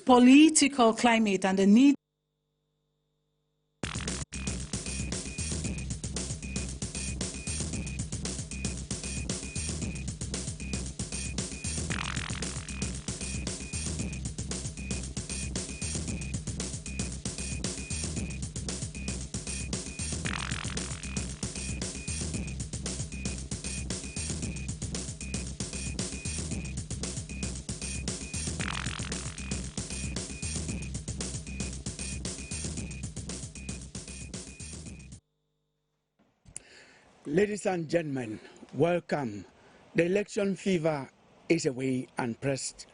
political climate and the need Ladies and gentlemen, welcome. The election fever is away and Press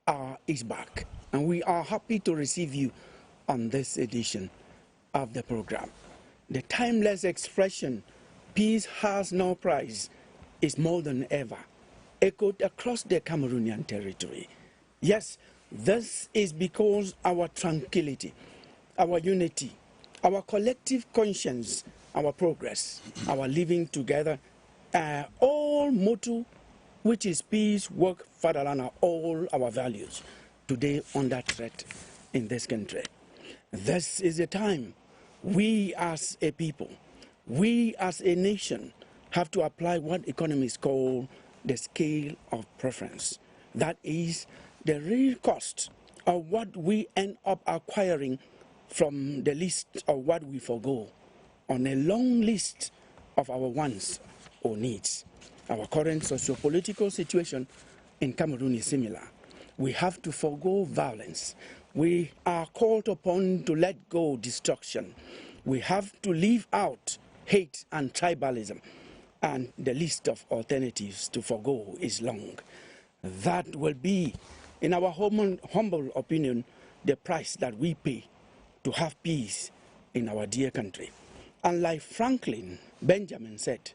R is back. And we are happy to receive you on this edition of the program. The timeless expression, peace has no price, is more than ever echoed across the Cameroonian territory. Yes, this is because our tranquility, our unity, our collective conscience, our progress, our living together, all motto, which is peace, work, fatherland, are all our values today under threat in this country. This is a time we as a people, we as a nation have to apply what economists call the scale of preference. That is the real cost of what we end up acquiring from the list of what we forgo on a long list of our wants or needs. Our current socio-political situation in Cameroon is similar. We have to forgo violence. We are called upon to let go destruction. We have to leave out hate and tribalism. And the list of alternatives to forgo is long. That will be, in our humble opinion, the price that we pay to have peace in our dear country. And like Franklin Benjamin said,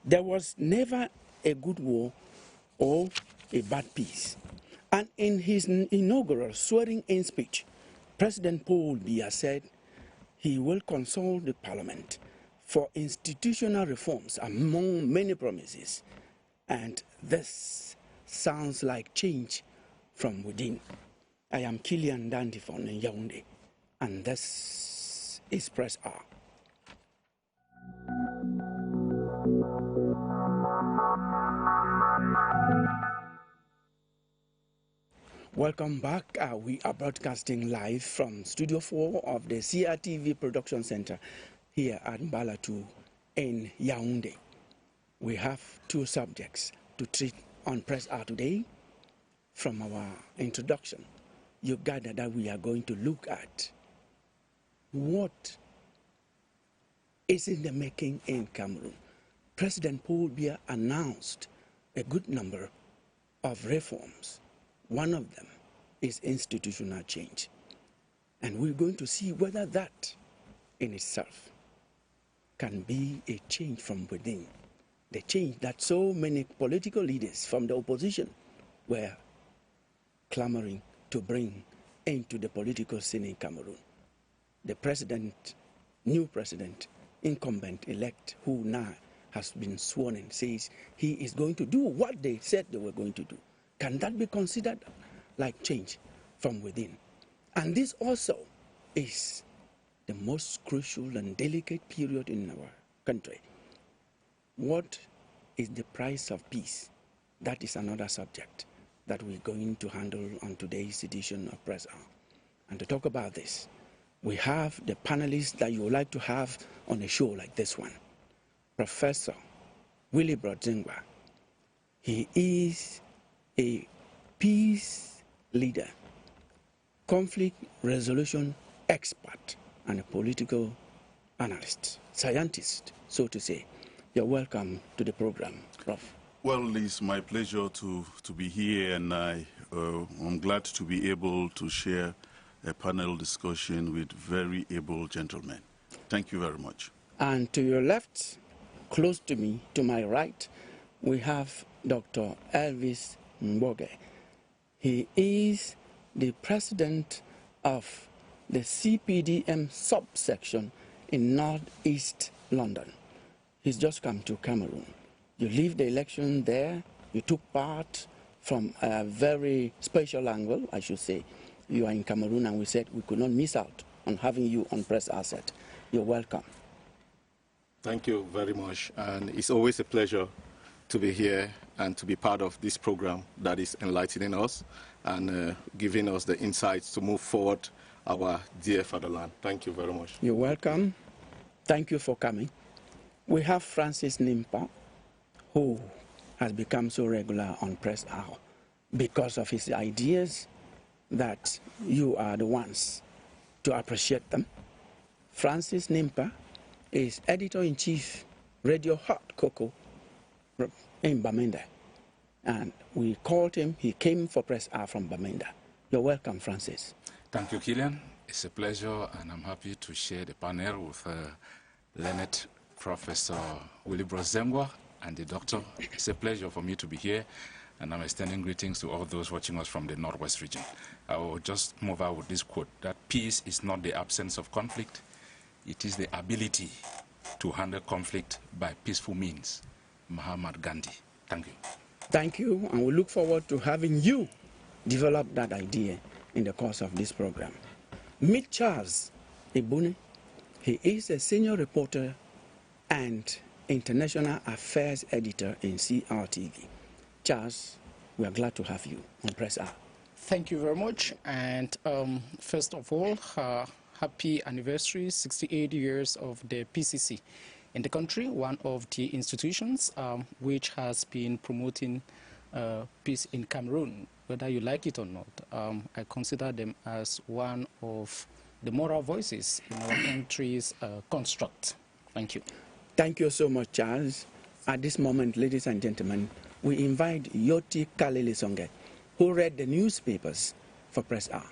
there was never a good war or a bad peace. And in his inaugural swearing-in speech, President Paul Biya said he will consult the parliament for institutional reforms among many promises. And this sounds like change from within. I am Kilian Dandifon in Yaoundé, and this is Press R. Welcome back. We are broadcasting live from Studio 4 of the CRTV Production Center here at Mbalatu in Yaoundé. We have two subjects to treat on Press R today. From our introduction, you gather that we are going to look at what is in the making in Cameroon. President Paul Biya announced a good number of reforms. One of them is institutional change. And we're going to see whether that in itself can be a change from within. The change that so many political leaders from the opposition were clamoring to bring into the political scene in Cameroon. The president, new president, incumbent-elect, who now has been sworn in, says he is going to do what they said they were going to do. Can that be considered like change from within? And this also is the most crucial and delicate period in our country. What is the price of peace? That is another subject that we're going to handle on today's edition of Press R. And to talk about this, we have the panelists that you would like to have on a show like this one. Professor Willibrod Zingwa. He is a peace leader, conflict resolution expert, and a political analyst, scientist, so to say. You're welcome to the program, Prof. Well, it's my pleasure to be here, and I'm glad to be able to share a panel discussion with very able gentlemen. Thank you very much. And to your left, close to me, to my right, we have Dr. Elvis Mboge. He is the president of the CPDM subsection in Northeast London. He's just come to Cameroon. You leave the election there, you took part from a very special angle, I should say, you are in Cameroon, and we said we could not miss out on having you on Press Asset. You're welcome. Thank you very much. And it's always a pleasure to be here and to be part of this program that is enlightening us and giving us the insights to move forward our dear fatherland. Thank you very much. You're welcome. Thank you for coming. We have Francis Nimpa, who has become so regular on Press Hour because of his ideas that you are the ones to appreciate them. Francis Nimpa is Editor-in-Chief, Radio Hot Cocoa in Bamenda. And we called him, he came for Press Hour from Bamenda. You're welcome, Francis. Thank you, Killian. It's a pleasure, and I'm happy to share the panel with learned Professor Willibrod Zengwa and the doctor. It's a pleasure for me to be here, and I'm extending greetings to all those watching us from the Northwest region. I will just move out with this quote, that peace is not the absence of conflict, it is the ability to handle conflict by peaceful means. Mahatma Gandhi. Thank you. Thank you, and we look forward to having you develop that idea in the course of this program. Meet Charles Ibune. He is a senior reporter and international affairs editor in CRTV. Charles, we are glad to have you on Press Hour. Thank you very much. And first of all, happy anniversary, 68 years of the PCC in the country, one of the institutions which has been promoting peace in Cameroon, whether you like it or not. I consider them as one of the moral voices in our country's construct. Thank you. Thank you so much, Charles. At this moment, ladies and gentlemen, we invite Yoti Kalilisonge, who read the newspapers for Press Hour.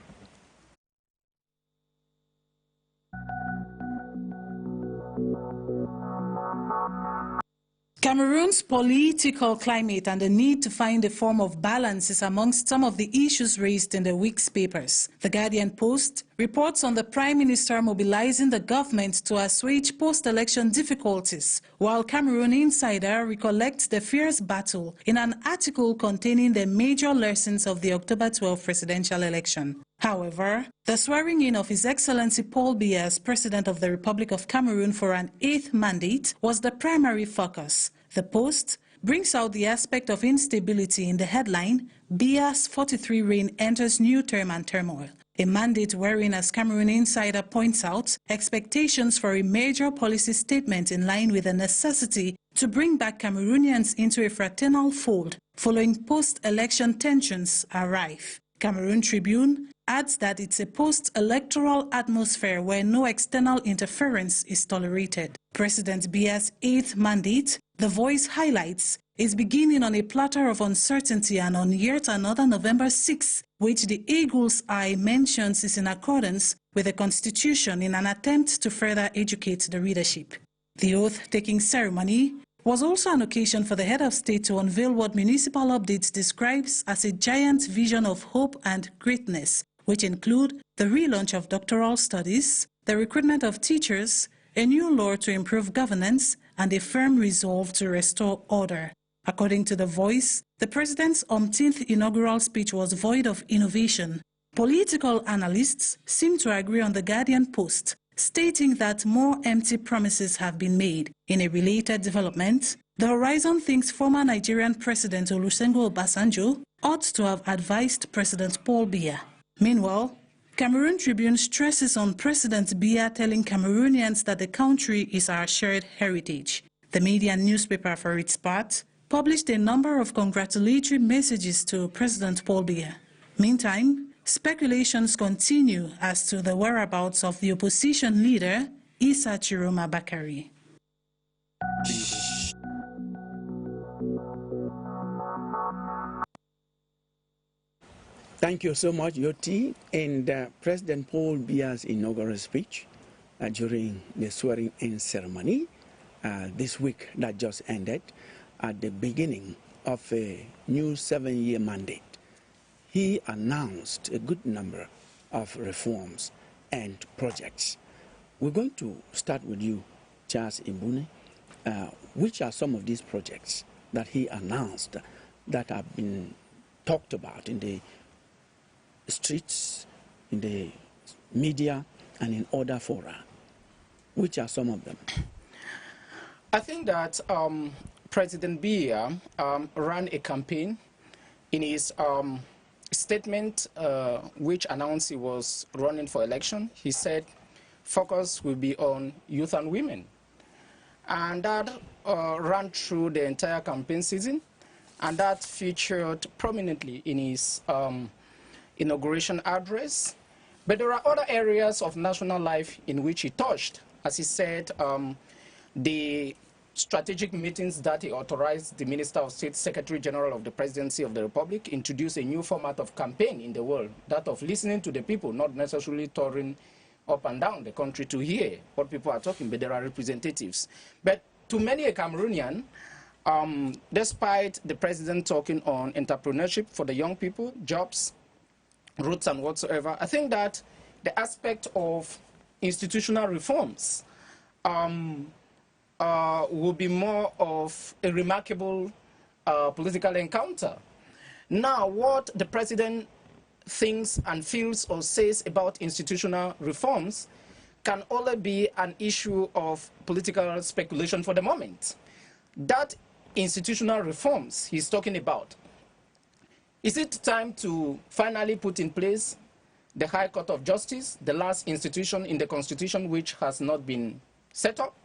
Cameroon's political climate and the need to find a form of balance is amongst some of the issues raised in the week's papers. The Guardian Post reports on the Prime Minister mobilizing the government to assuage post-election difficulties, while Cameroon Insider recollects the fierce battle in an article containing the major lessons of the October 12 presidential election. However, the swearing-in of His Excellency Paul Biya as President of the Republic of Cameroon for an 8th mandate was the primary focus. The Post brings out the aspect of instability in the headline, Biya's 43 reign enters new term and turmoil. A mandate wherein, as Cameroon Insider points out, expectations for a major policy statement in line with the necessity to bring back Cameroonians into a fraternal fold following post-election tensions are rife. Cameroon Tribune adds that it's a post-electoral atmosphere where no external interference is tolerated. President Biya's 8th mandate, The Voice highlights, is beginning on a platter of uncertainty and on yet another November 6, which the Eagle's Eye mentions is in accordance with the Constitution in an attempt to further educate the readership. The oath-taking ceremony was also an occasion for the head of state to unveil what Municipal Updates describes as a giant vision of hope and greatness, which include the relaunch of doctoral studies, the recruitment of teachers, a new law to improve governance, and a firm resolve to restore order. According to The Voice, the president's umpteenth inaugural speech was void of innovation. Political analysts seem to agree on the Guardian Post, stating that more empty promises have been made. In a related development, The Horizon thinks former Nigerian President Olusegun Obasanjo ought to have advised President Paul Biya. Meanwhile, Cameroon Tribune stresses on President Biya telling Cameroonians that the country is our shared heritage. The media newspaper, for its part, published a number of congratulatory messages to President Paul Biya. Meantime, speculations continue as to the whereabouts of the opposition leader, Issa Chiroma Bakari. Thank you so much, Yoti. And President Paul Biya's inaugural speech during the swearing-in ceremony this week that just ended at the beginning of a new 7-year mandate, he announced a good number of reforms and projects. We're going to start with you, Charles Ibune. Which are some of these projects that he announced that have been talked about in the streets in the media and in other fora? Which are some of them? I think that President Biya ran a campaign. In his statement, which announced he was running for election, he said focus will be on youth and women. And that ran through the entire campaign season, and that featured prominently in his inauguration address. But there are other areas of national life in which he touched. As he said, the strategic meetings that he authorized the Minister of State, Secretary General of the Presidency of the Republic, introduced a new format of campaign in the world, that of listening to the people, not necessarily touring up and down the country to hear what people are talking, but there are representatives. But to many a Cameroonian, despite the president talking on entrepreneurship for the young people, jobs, roots and whatsoever, I think that the aspect of institutional reforms will be more of a remarkable political encounter. Now, what the president thinks and feels or says about institutional reforms can only be an issue of political speculation for the moment. That institutional reforms he's talking about, is it time to finally put in place the High Court of Justice, the last institution in the Constitution which has not been set up?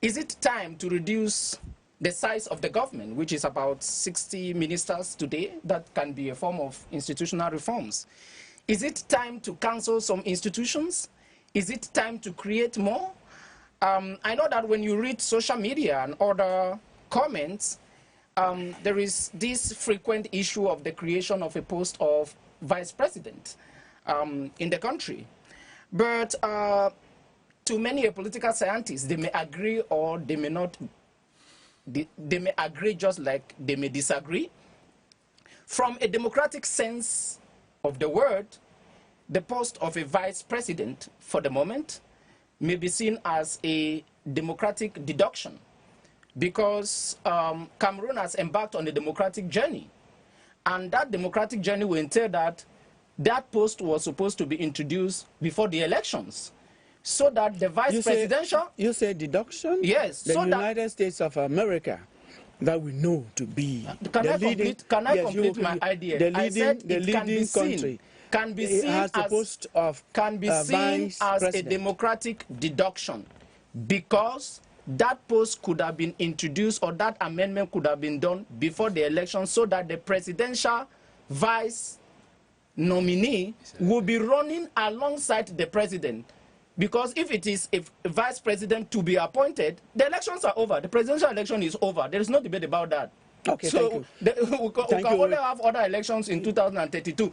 Is it time to reduce the size of the government, which is about 60 ministers today? That can be a form of institutional reforms. Is it time to cancel some institutions? Is it time to create more? I know that when you read social media and other comments, there is this frequent issue of the creation of a post of vice president in the country. But to many political scientists, they may agree or they may not. They may agree just like they may disagree. From a democratic sense of the word, the post of a vice president, for the moment, may be seen as a democratic deduction, because Cameroon has embarked on a democratic journey. And that democratic journey will entail that that post was supposed to be introduced before the elections, so that the vice presidential... You say deduction? Yes. The so United States of America, that we know to be Can the I leading... complete my idea? The leading, I said the it leading can be country. Seen, can be seen has the post of as a democratic deduction, because that post could have been introduced, or that amendment could have been done before the election, so that the presidential vice nominee will be running alongside the president. Because if it is a vice president to be appointed, the elections are over. The presidential election is over. There is no debate about that. Okay, so we can only have other elections in 2032.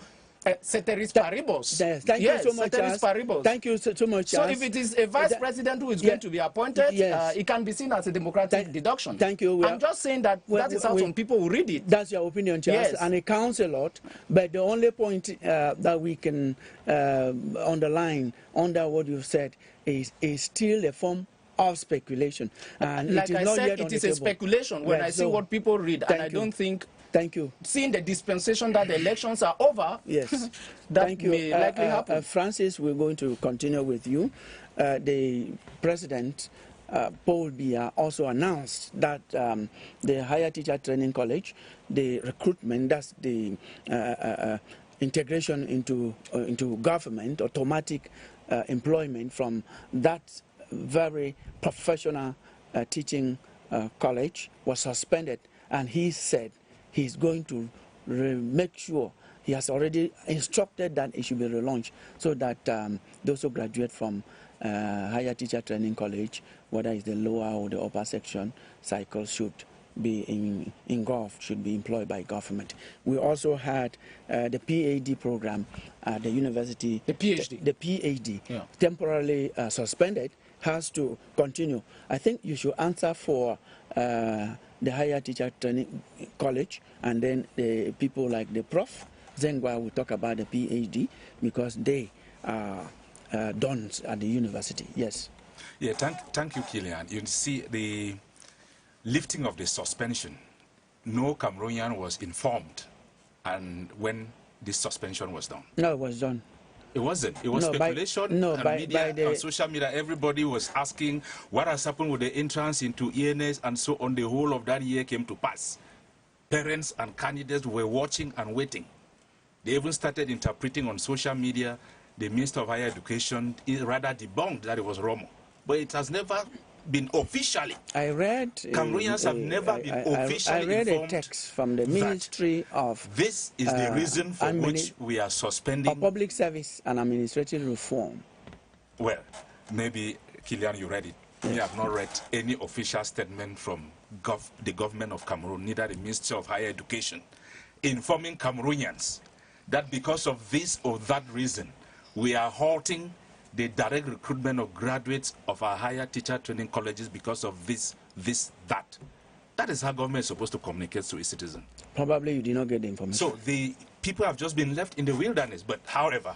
Ceteris paribus. Thank you so much, ceteris paribus. Thank you so much, So if it is a vice president who is going to be appointed, it can be seen as a democratic deduction. Thank you. I'm just saying that that is how some people will read it. That's your opinion, Charles, and it counts a lot. But the only point that we can underline under what you've said is still a form of speculation. And like it is I not said, yet it on is the a table. speculation when I see what people read, and I don't think... Thank you. Seeing the dispensation that the elections are over, yes, that thank you. may likely happen. Francis, we're going to continue with you. The president, Paul Biya, also announced that the Higher Teacher Training College, the recruitment, that's the integration into government, automatic employment from that very professional teaching college was suspended, and he said he's going to make sure, he has already instructed that it should be relaunched, so that those who graduate from Higher Teacher Training College, whether it's the lower or the upper section, cycle should be engulfed, should be employed by government. We also had the PhD program at the university. The PhD? The PhD, temporarily suspended, has to continue. I think you should answer for the Higher Teacher Training College, and then the people like the Prof. Zengwa will talk about the PhD, because they are dons at the university. Yes. Yeah, thank you, Kilian. You see, the lifting of the suspension, no Cameroonian was informed and when this suspension was done. No, it was done. It wasn't. It was No, speculation. by On social media, everybody was asking what has happened with the entrance into ENS, and so on. The whole of that year came to pass. Parents and candidates were watching and waiting. They even started interpreting on social media. The Minister of Higher Education rather debunked that it was Romo. But it has never been officially. I read. Cameroonians have never been officially I read informed a text from the Ministry of. This is the reason for which we are suspending. Public Service and Administrative Reform. Well, maybe, Kilian, you read it. Me, I have not read any official statement from the government of Cameroon, neither the Ministry of Higher Education, informing Cameroonians that because of this or that reason, we are halting the direct recruitment of graduates of our higher teacher training colleges because of this, that. That is how government is supposed to communicate to its citizens. Probably you did not get the information. So the people have just been left in the wilderness. But however,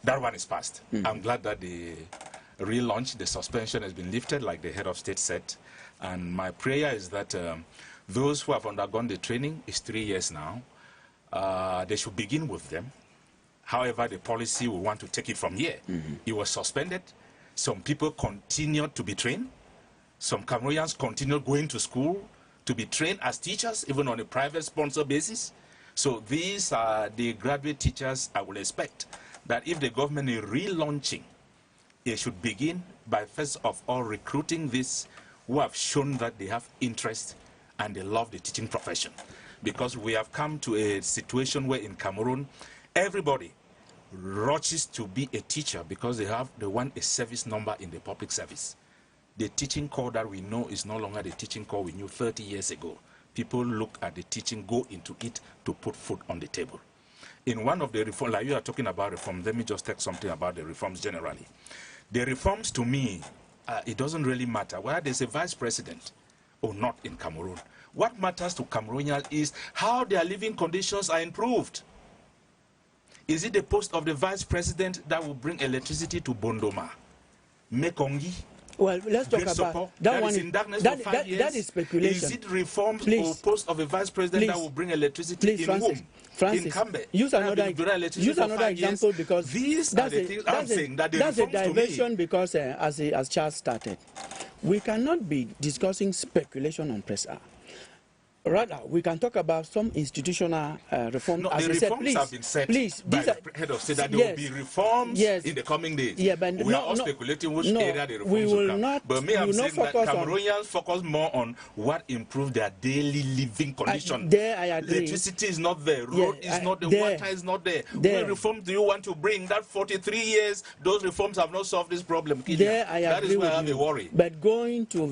that one is past. I'm glad that the relaunch, the suspension has been lifted, like the head of state said. And my prayer is that those who have undergone the training, is 3 years now, they should begin with them. However, the policy will want to take it from here. It was suspended. Some people continued to be trained. Some Cameroonians continued going to school to be trained as teachers, even on a private sponsor basis. So these are the graduate teachers I would expect that if the government is relaunching, it should begin by first of all recruiting these who have shown that they have interest and they love the teaching profession. Because we have come to a situation where in Cameroon, everybody rushes to be a teacher because they want a service number in the public service. The teaching corps that we know is no longer the teaching corps we knew 30 years ago. People look at the teaching, go into it to put food on the table. In one of the reforms, like you are talking about reforms, let me just take something about the reforms generally. The reforms to me, it doesn't really matter whether there's a vice president or not in Cameroon. What matters to Cameroonians is how their living conditions are improved. Is it the post of the vice president that will bring electricity to Bondoma, Mekongi? Well, let's talk about that one. That is speculation. Is it reforms or post of a vice president that will bring electricity in whom? Francis, in Cambe. Use another example because these are the things I'm saying that the that's a reforms diversion to me. Because as Charles started, we cannot be discussing speculation on Press R. Rather, we can talk about some institutional reform. No, as the I reforms said, have been set by the head of state that there will be reforms in the coming days. Yeah, but we are all speculating which area the reforms will come. Not, but me, I'm saying that Cameroonians focus more on what improves their daily living condition. There I agree. Electricity is not there. Road is not there. Water is not there. What reforms do you want to bring? That 43 years, those reforms have not solved this problem. There I agree. That is where I have a worry. But going to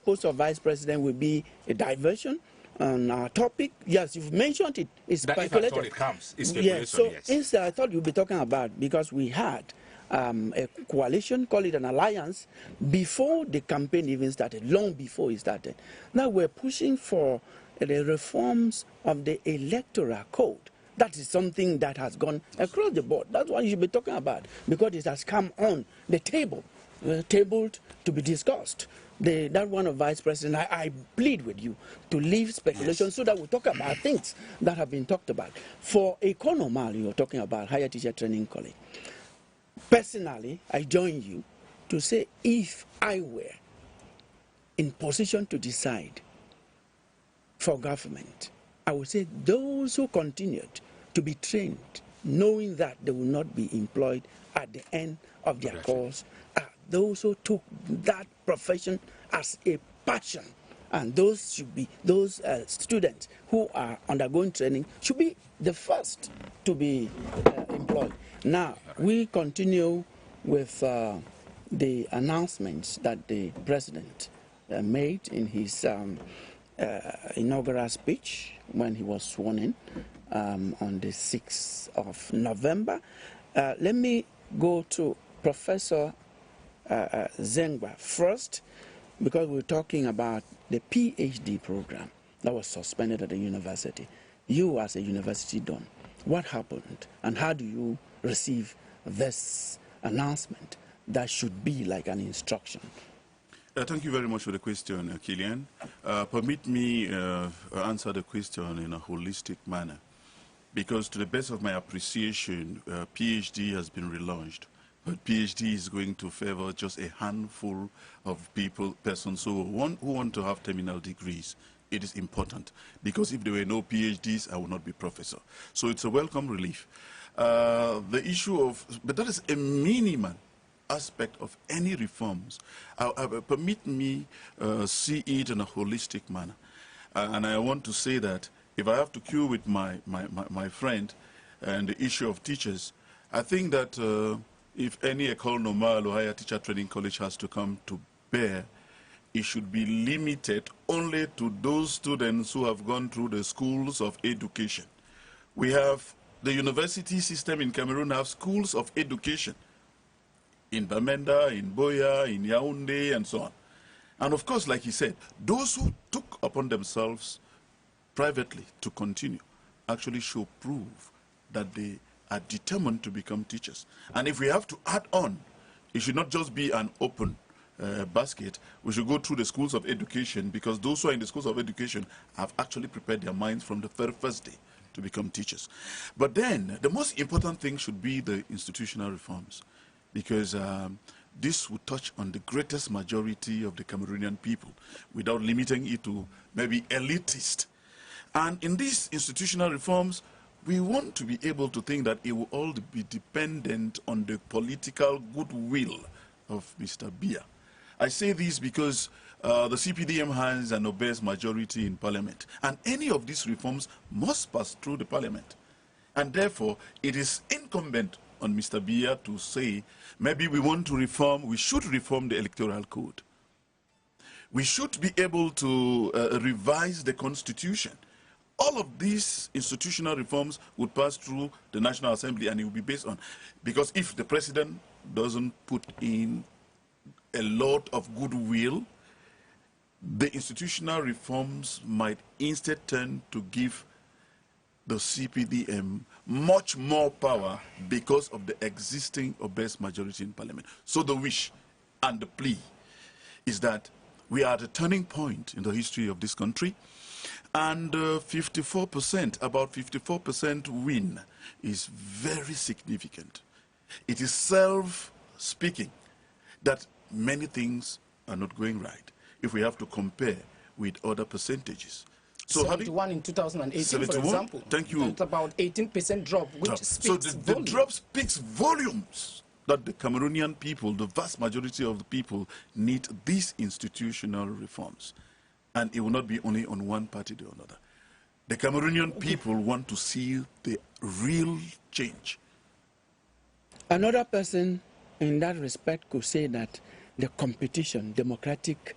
post of vice president will be a diversion. On our topic, yes, you've mentioned it. It's speculated. If I thought it comes, it's speculation, yes. So yes. instead, I thought you'd be talking about, because we had a coalition, call it an alliance, before the campaign even started, long before it started. Now we're pushing for the reforms of the electoral code. That is something that has gone across the board. That's what you should be talking about, because it has come on the table, tabled to be discussed. That one of vice president, I plead with you to leave speculation so that we talk about things that have been talked about. For Economal, you're talking about higher teacher training college. Personally, I join you to say if I were in position to decide for government, I would say those who continued to be trained, knowing that they will not be employed at the end of their course, those who took that profession as a passion, and those should be those students who are undergoing training should be the first to be employed. Now we continue with the announcements that the president made in his inaugural speech when he was sworn in on the 6th of November. Let me go to Professor Zengwa first, because we're talking about the PhD program that was suspended at the university. You as a university don, what happened and how do you receive this announcement that should be like an instruction? Thank you very much for the question, Kilian. Permit me answer the question in a holistic manner. because to the best of my appreciation, PhD has been relaunched. But PhD is going to favor just a handful of persons who want to have terminal degrees. It is important, because if there were no PhDs, I would not be professor. So it's a welcome relief. The issue of, but that is a minimal aspect of any reforms. Permit me see it in a holistic manner. And I want to say that if I have to queue with my friend and the issue of teachers, I think that if any École Normale or higher teacher training college has to come to bear, it should be limited only to those students who have gone through the schools of education. We have the university system in Cameroon have schools of education in Bamenda, in Boya, in Yaoundé, and so on. And of course, like he said, those who took upon themselves privately to continue actually should prove that they are determined to become teachers. And if we have to add on, it should not just be an open basket. We should go through the schools of education, because those who are in the schools of education have actually prepared their minds from the very first day to become teachers. But then the most important thing should be the institutional reforms, because this would touch on the greatest majority of the Cameroonian people without limiting it to maybe elitist. And in these institutional reforms, we want to be able to think that it will all be dependent on the political goodwill of Mr. Biya. I say this because the CPDM has an obvious majority in parliament, and any of these reforms must pass through the parliament. And therefore, it is incumbent on Mr. Biya to say, maybe we want to reform, we should reform the electoral code. We should be able to revise the constitution. All of these institutional reforms would pass through the National Assembly, and it will be based on, because if the president doesn't put in a lot of goodwill, the institutional reforms might instead turn to give the CPDM much more power because of the existing obvious majority in parliament. So the wish and the plea is that we are at a turning point in the history of this country, and 54%, about 54% win is very significant. It is self-speaking that many things are not going right if we have to compare with other percentages. So 71 in 2018, 71, for example. Thank you. That's about 18% drop, which speaks so the drop speaks volumes that the Cameroonian people, the vast majority of the people, need these institutional reforms. And it will not be only on one party or another. The Cameroonian people want to see the real change. Another person in that respect could say that the competition, democratic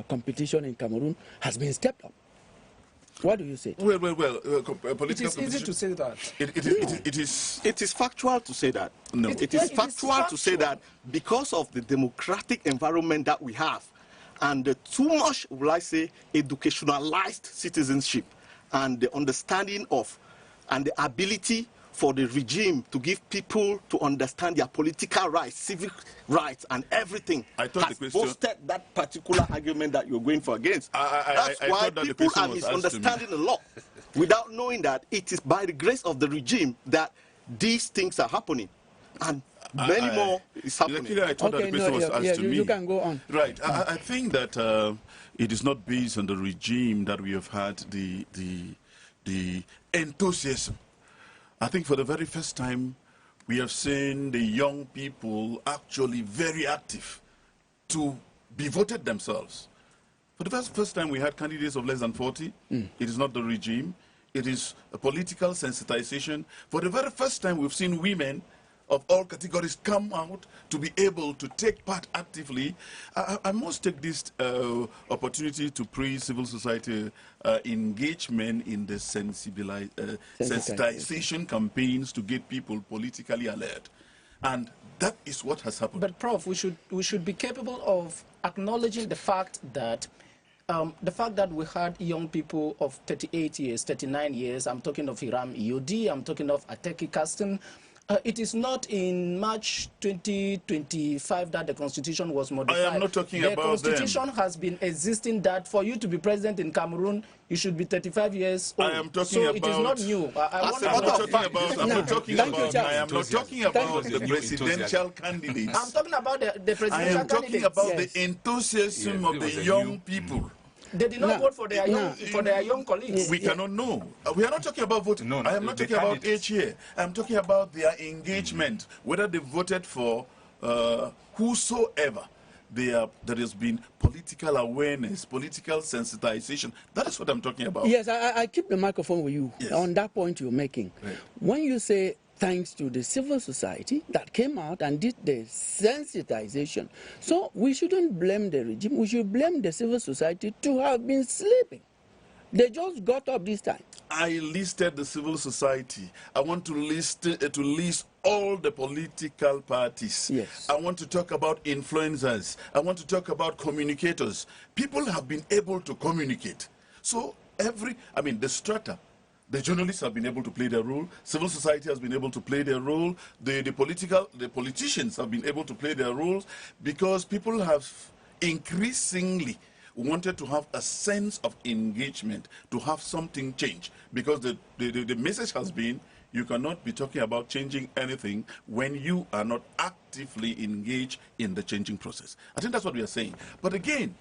competition in Cameroon has been stepped up. What do you say? Well, political it is easy to say that. It is factual to say that. No. It is factual to say that because of the democratic environment that we have, and the too much, will I say, educationalized citizenship, and the understanding of, and the ability for the regime to give people to understand their political rights, civic rights, and everything, has boosted that particular argument that you're going for against. That's why people are misunderstanding a lot without knowing that it is by the grace of the regime that these things are happening. And many more is happening. I thought that the question was asked to me. You can go on. Right. I think that it is not based on the regime that we have had the enthusiasm. I think for the very first time, we have seen the young people actually very active to be voted themselves. For the first time, we had candidates of less than 40. It is not the regime. It is a political sensitization. For the very first time, we've seen women of all categories come out to be able to take part actively. I must take this opportunity to praise civil society engagement in the sensitization campaigns to get people politically alert. And that is what has happened. But Prof, we should be capable of acknowledging the fact that we had young people of 38 years, 39 years, I'm talking of Hiram Iodi, I'm talking of Ateki Kasten, It is not in March 2025 that the Constitution was modified. I am not talking about them. The Constitution has been existing that for you to be president in Cameroon, you should be 35 years old. I am talking about... So it is not new. I'm not talking about the presidential candidates. I'm talking about the presidential I am talking candidates. about Yes. the enthusiasm of the young people. They did not vote for their young colleagues. We cannot know. We are not talking about voting. No, I am not talking about age here. I'm talking about their engagement, whether they voted for whosoever. There has been political awareness, political sensitization. That is what I'm talking about. Yes, I keep the microphone with you Yes. on that point you're making. Right. When you say thanks to the civil society that came out and did the sensitization, so we shouldn't blame the regime. We should blame the civil society to have been sleeping. They just got up this time. I listed the civil society. I want to list all the political parties. Yes. I want to talk about influencers. I want to talk about communicators. People have been able to communicate. So the strata, the journalists have been able to play their role. Civil society has been able to play their role. The politicians have been able to play their roles because people have increasingly wanted to have a sense of engagement, to have something change. Because the message has been, you cannot be talking about changing anything when you are not actively engaged in the changing process. I think that's what we are saying. But again,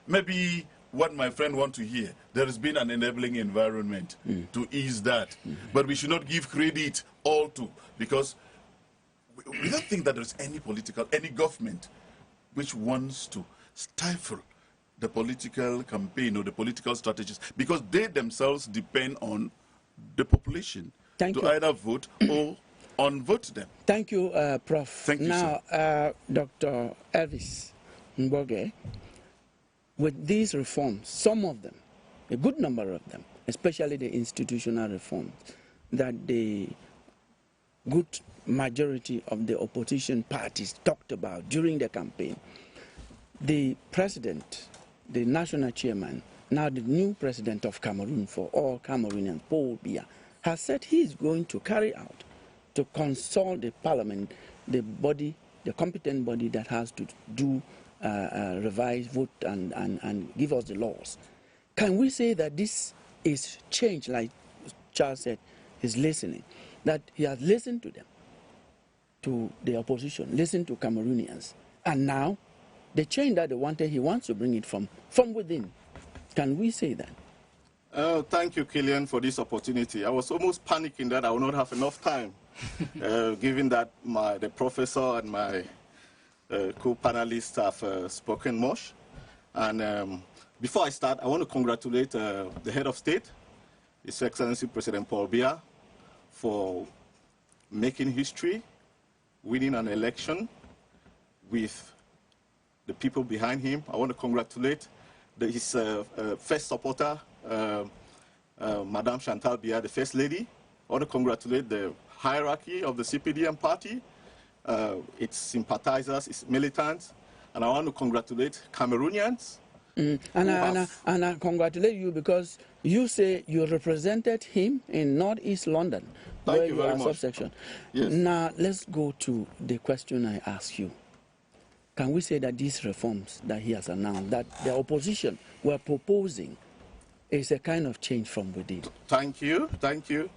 maybe what my friend wants to hear, there has been an enabling environment to ease that. But we should not give credit all to, because we don't think that there's any government which wants to stifle the political campaign or the political strategies, because they themselves depend on the population Thank to you. either vote or unvote them. Thank you, Prof. Thank you, now, Dr. Elvis Mboge, with these reforms, some of them, a good number of them, especially the institutional reforms, that the good majority of the opposition parties talked about during the campaign, the president, the national chairman, now the new president of Cameroon for all Cameroonians, Paul Biya, has said he is going to carry out, to consult the parliament, the competent body that has to do revise, vote, and give us the laws. Can we say that this is change, like Charles said, is listening, that he has listened to them, to the opposition, listened to Cameroonians, and now the change that they wanted, he wants to bring it from within. Can we say that? Thank you, Killian, for this opportunity. I was almost panicking that I will not have enough time, given that the professor and my co-panelists have spoken much. And before I start, I want to congratulate the head of state, His Excellency President Paul Biya, for making history, winning an election with the people behind him. I want to congratulate his first supporter, Madame Chantal Biya, the First Lady. I want to congratulate the hierarchy of the CPDM party, its sympathizers, its militants, and I want to congratulate Cameroonians. And I congratulate you because you say you represented him in Northeast London, Thank where you you very are much. subsection. Yes. Now, let's go to the question I asked you. Can we say that these reforms that he has announced, that the opposition were proposing, is a kind of change from within? Thank you. Thank you.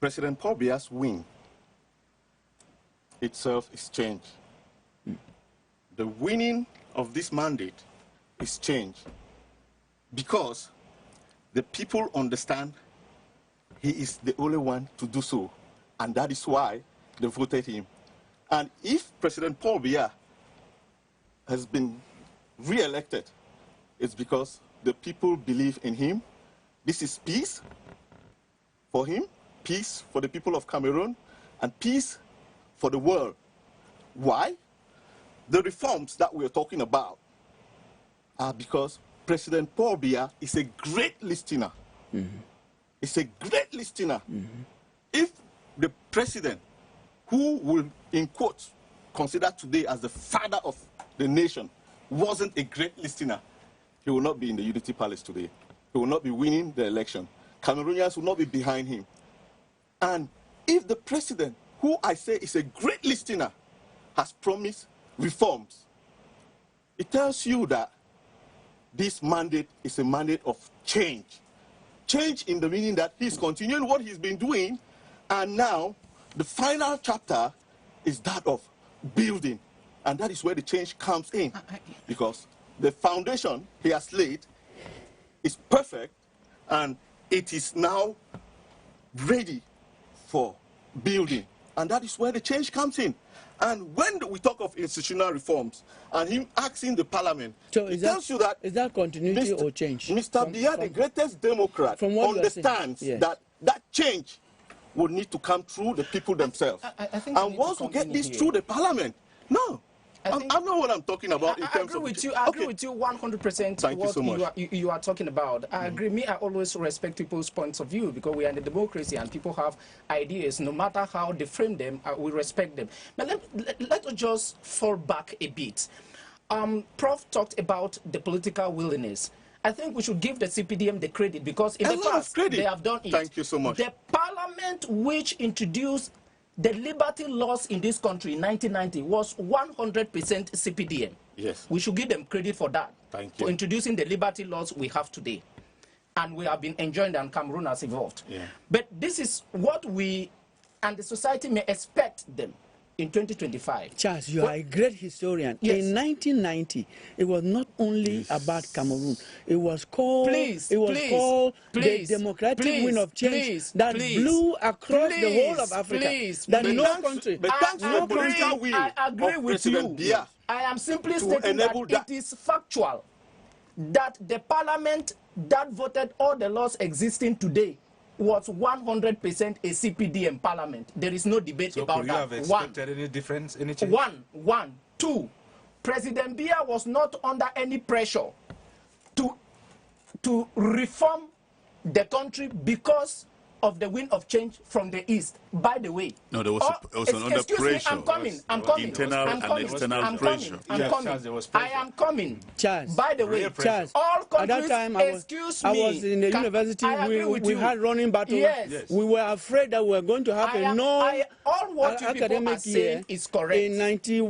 President Paul Biya's win itself is change. The winning of this mandate is change because the people understand he is the only one to do so, and that is why they voted him. And if President Paul Biya has been re-elected, it's because the people believe in him. This is peace for him, peace for the people of Cameroon, and peace for the world. Why? The reforms that we're talking about are because President Paul Biya is a great listener. He's a great listener. If the president, who will, in quotes, consider today as the father of the nation, wasn't a great listener, he will not be in the Unity Palace today. He will not be winning the election. Cameroonians will not be behind him. And if the president, who I say is a great listener, has promised reforms, it tells you that this mandate is a mandate of change. Change in the meaning that he's continuing what he's been doing, and now the final chapter is that of building. And that is where the change comes in. Because the foundation he has laid is perfect, and it is now ready for building. And that is where the change comes in. And when we talk of institutional reforms and him asking the parliament, So it tells you that is that continuity Mr. or change? Mr. Biya, the greatest Democrat, from what you are saying, understands yes. that that change will need to come through the people themselves. I think we and need once to we come get in this here. through the parliament, no. I I know what I'm talking about in I terms agree of... with you. I agree with you 100%. Thank you what so much. you are talking about. I agree. Me, I always respect people's points of view because we are in a democracy and people have ideas. No matter how they frame them, we respect them. But let us just fall back a bit. Prof talked about the political willingness. I think we should give the CPDM the credit because in A the lot of past credit. they have done it. Thank you so much. The parliament which introduced the liberty laws in this country in 1990 was 100% CPDM. Yes. We should give them credit for that. Thank For you. introducing the liberty laws we have today. And we have been enjoying them, Cameroon has evolved. Yeah. But this is what we and the society may expect them in 2025. Charles, you are a great historian. Yes. In 1990, it was not only about Cameroon. It was called, the democratic wind of change that blew across the whole of Africa. That But no thanks- country, but thanks to the political will I agree of with President you. Biya I am simply to stating that enable that. it is factual that the parliament that voted all the laws existing today was 100% a CPDM parliament. There is no debate So about could you have that. expected any difference, any change? One. Two, President Biya was not under any pressure to reform the country because of the wind of change from the east. By the way, No, there was under excuse me, pressure. I'm coming. Internal and external pressure. I'm Yes, coming. Charles, there was I pressure. am coming. Charles, By the way, Real pressure. Charles, all at countries, that time, excuse I me. was in the university. I agree with We you. had running battles. Yes. We were afraid that we were going to have all what you people are academic saying year is correct. in 90, All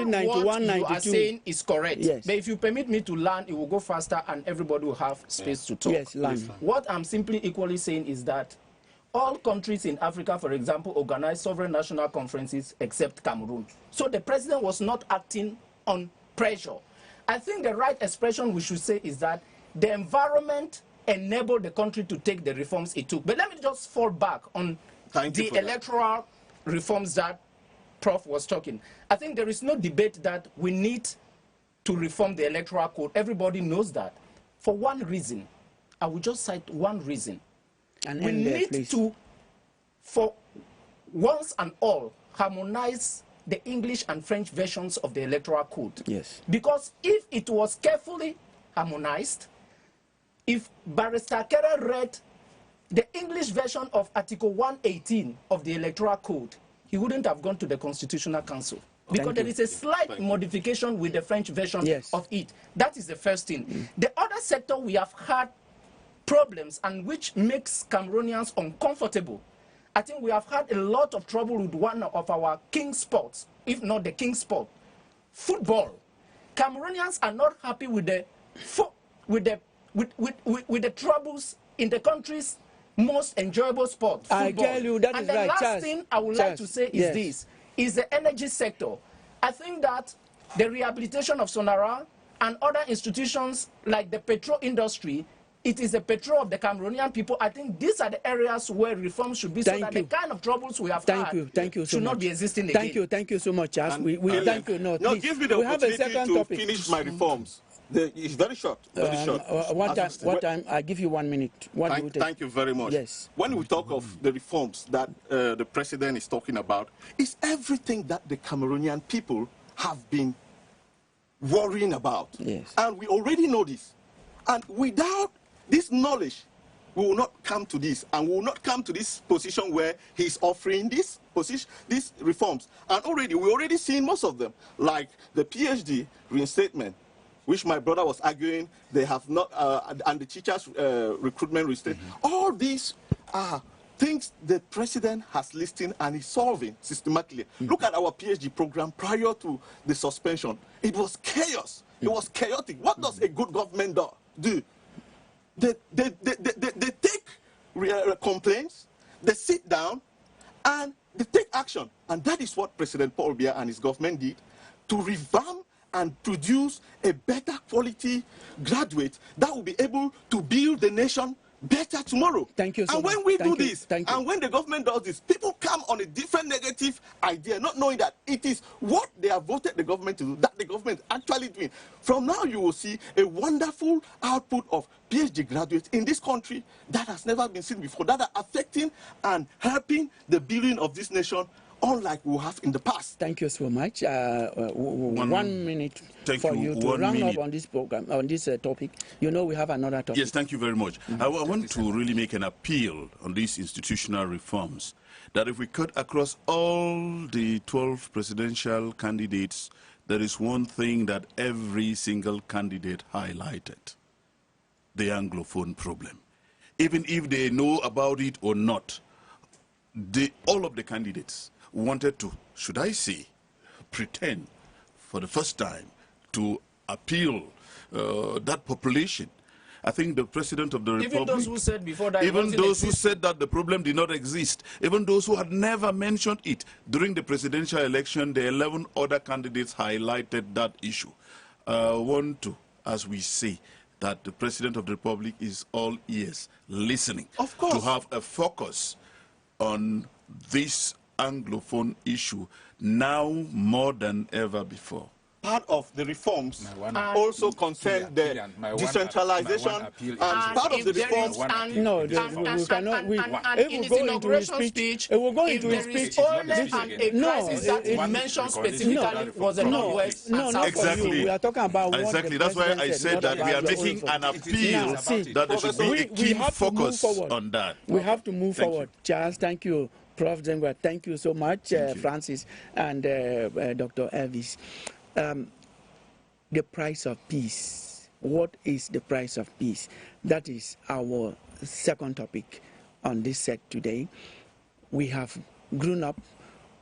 91, what you are 92. saying is correct. Yes. But if you permit me to learn, it will go faster and everybody will have space to talk. Yes, learn. What I'm simply equally saying is that all countries in Africa, for example, organize sovereign national conferences except Cameroon. So the president was not acting on pressure. I think the right expression we should say is that the environment enabled the country to take the reforms it took. But let me just fall back on Thank you the for that. electoral reforms that Prof was talking. I think there is no debate that we need to reform the electoral code. Everybody knows that. For one reason, I will just cite one reason. And We end there, need please. to, for once and all, harmonize the English and French versions of the electoral code. Yes. Because if it was carefully harmonized, if Barrister Kere read the English version of Article 118 of the electoral code, he wouldn't have gone to the Constitutional Council. Because Thank there you. is a slight modification with the French version Yes. of it. That is the first thing. The other sector we have had problems and which makes Cameroonians uncomfortable. I think we have had a lot of trouble with one of our king sports, if not the king sport, football. Cameroonians are not happy with the troubles in the country's most enjoyable sport, football. I tell you, that and is the right, last Charles. thing I would like to Charles, say is yes. this, is the energy sector. I think that the rehabilitation of Sonara and other institutions like the petrol industry, it is the petrol of the Cameroonian people. I think these are the areas where reforms should be so Thank that you. the kind of troubles we have Thank had you so should much. not be existing again. Thank you so much, Charles. And- We and- thank you. No, No, please. give me the we have a opportunity second to topic. finish my reforms. It's very short, very short. One time, I give you 1 minute. What do you take? Thank you very much. Yes. When we talk of the reforms that the president is talking about, it's everything that the Cameroonian people have been worrying about. Yes. And we already know this. And without this knowledge, we will not come to this, and we will not come to this position where he's offering this position, these reforms. And we already seen most of them, like the PhD reinstatement, which my brother was arguing they have not, and the teachers' recruitment reinstatement. All these are things the president has listed and is solving systematically. Look at our PhD program prior to the suspension. It was chaos. It was chaotic. What does a good government do? They take complaints, they sit down, and they take action. And that is what President Paul Biya and his government did to revamp and produce a better quality graduate that will be able to build the nation better tomorrow. Thank you so and much. when we Thank do you. this, Thank you. and when the government does this, people come on a different negative idea, not knowing that it is what they have voted the government to do, that the government is actually doing. From now, you will see a wonderful output of PhD graduates in this country that has never been seen before, that are affecting and helping the building of this nation, unlike we have in the past. Thank you so much. 1 minute for you to round up on this program, on this topic. You know we have another topic. Yes, thank you very much. I want to really make an appeal on these institutional reforms, that if we cut across all the 12 presidential candidates, there is one thing that every single candidate highlighted: the Anglophone problem. Even if they know about it or not, all of the candidates wanted to, should I say, pretend for the first time to appeal that population. I think the President of the Republic, even those who said before that, even those who said that the problem did not exist, even those who had never mentioned it, during the presidential election, the 11 other candidates highlighted that issue. Want to, as we say, that the President of the Republic is all ears, listening, of course, to have a focus on this Anglophone issue now more than ever before. Part of the reforms also concern the decentralization, and part of the reforms. No, we cannot. In his inauguration speech, it will go into his speech. Only a crisis that he mentioned specifically was the Northwest and South. Exactly. We are talking about exactly. That's why I said that we are making an appeal that there should be a keen focus on that. We have to move forward. Charles, thank you. Prof. Zengwa, thank you so much. Francis and Dr. Elvis. The price of peace. What is the price of peace? That is our second topic on this set today. We have grown up,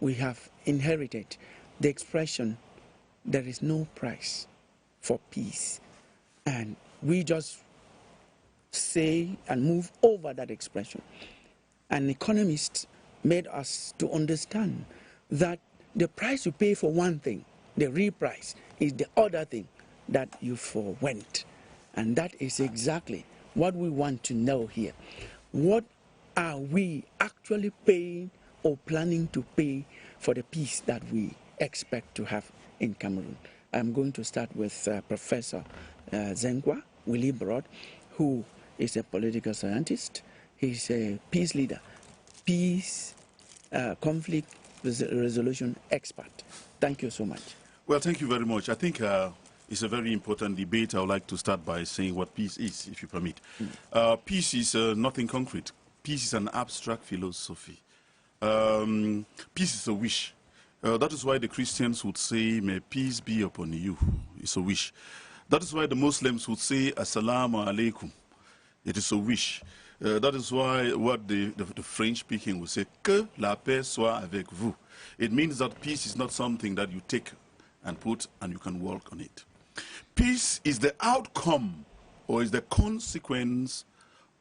we have inherited the expression, there is no price for peace. And we just say and move over that expression. An economist made us to understand that the price you pay for one thing, the real price, is the other thing that you forwent. And that is exactly what we want to know here. What are we actually paying or planning to pay for the peace that we expect to have in Cameroon? I'm going to start with Professor Zengwa Willibrod, who is a political scientist. He's a peace leader, peace, conflict resolution expert. Thank you so much. Well, thank you very much. I think it's a very important debate. I would like to start by saying what peace is, if you permit. Peace is nothing concrete. Peace is an abstract philosophy. Peace is a wish. That is why the Christians would say, may peace be upon you. It's a wish. That is why the Muslims would say, assalamu alaikum. It is a wish. That is why what the French speaking would say, que la paix soit avec vous. It means that peace is not something that you take and put and you can work on it. Peace is the outcome or is the consequence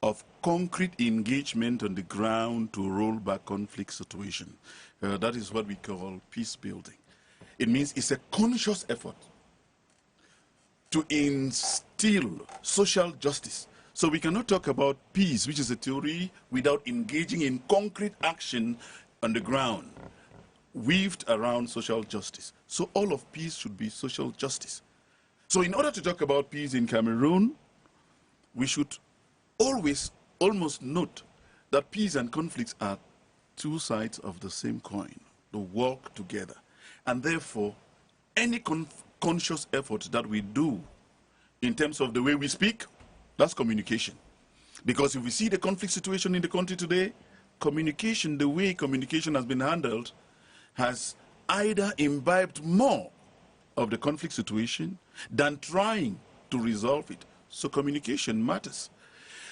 of concrete engagement on the ground to roll back conflict situation. That is what we call peace building. It means it's a conscious effort to instill social justice. So we cannot talk about peace, which is a theory, without engaging in concrete action on the ground, weaved around social justice. So all of peace should be social justice. So in order to talk about peace in Cameroon, we should always almost note that peace and conflicts are two sides of the same coin. They work together. And therefore, any conscious effort that we do in terms of the way we speak, that's communication. Because if we see the conflict situation in the country today, communication, the way communication has been handled, has either imbibed more of the conflict situation than trying to resolve it. So communication matters.